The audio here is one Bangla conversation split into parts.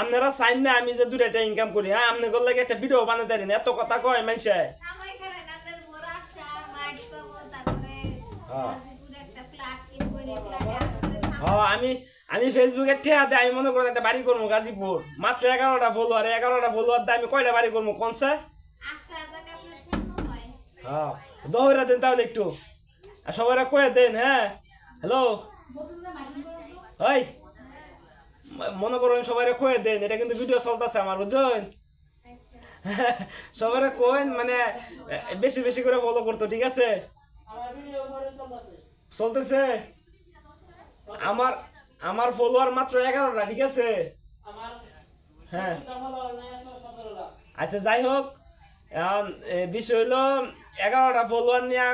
আপনারা চাইন না আমি যে 2 টাকা ইনকাম করি হ্যাঁ আপনি করলে একটা ভিডিও বানাতে দেন এত কথা কয় মাইসে আমি আমি ফেসবুকে ঠেয়া দেয় আমি মনে করেন একটা বাড়ি করবো গাজীপুর মাত্র 11টা ফলোয়ার 11টা ফলোয়ার দিয়ে আমি কয়টা বাড়ি করবো কোনসে হ্যাঁ দহরা দেন তাহলে একটু আর সবাই কয়ে দেন হ্যাঁ হ্যালো ওই মনে করুন সবাই কয়ে দেন এটা কিন্তু ভিডিও চলতেছে আমার বুঝছেন সবাই কইন মানে বেশি বেশি করে ফলো করতো ঠিক আছে চলতেছে আমার আমার ফলোয়ার মাত্র 11টা ঠিক আছে হ্যাঁ আচ্ছা যাই হোক এখন বিষয় হইলো 11টা ফলোয়ার নিয়ে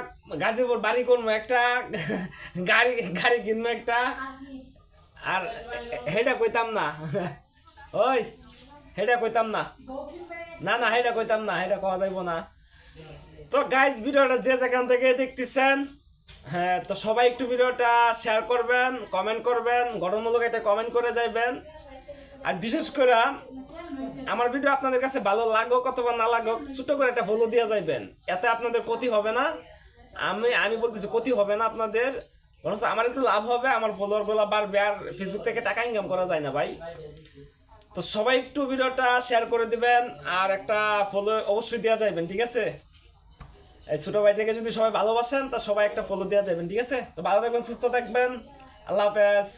গাজীপুর বাড়ি করবো একটা গাড়ি গাড়ি কিনবো একটা আর হেটা কইতাম না ওই হেটা কইতাম না না না হেটা কইতাম না হেটা কওয়া যাইব না তো গাইস ভিডিওটা যে যেখান থেকে দেখতেছেন হ্যাঁ তো সবাই একটু ভিডিওটা শেয়ার করবেন কমেন্ট করবেন গঠনমূলক একটা কমেন্ট করে যাইবেন আর বিশেষ করে আমার ভিডিও আপনাদের কাছে ভালো লাগুক অথবা না লাগুক ছোট করে একটা ফলো দিয়ে যাইবেন এতে আপনাদের ক্ষতি হবে না আমি বলতেছি ক্ষতি হবে না আপনাদের বরং আমার একটু লাভ হবে আমার ফলোয়ার গুলো বাড়বে আর ফেসবুক থেকে টাকা ইনকাম করা যায় না ভাই তো সবাই একটু ভিডিওটা শেয়ার করে দিবেন আর একটা ফলো অবশ্যই দেওয়া যাবেন ঠিক আছে এই ছোট ভাইটাকে যদি সবাই ভালোবাসেন তা সবাই একটা ফলো দেওয়া যাবেন ঠিক আছে তো ভালো থাকবেন সুস্থ থাকবেন আল্লাহ হাফেজ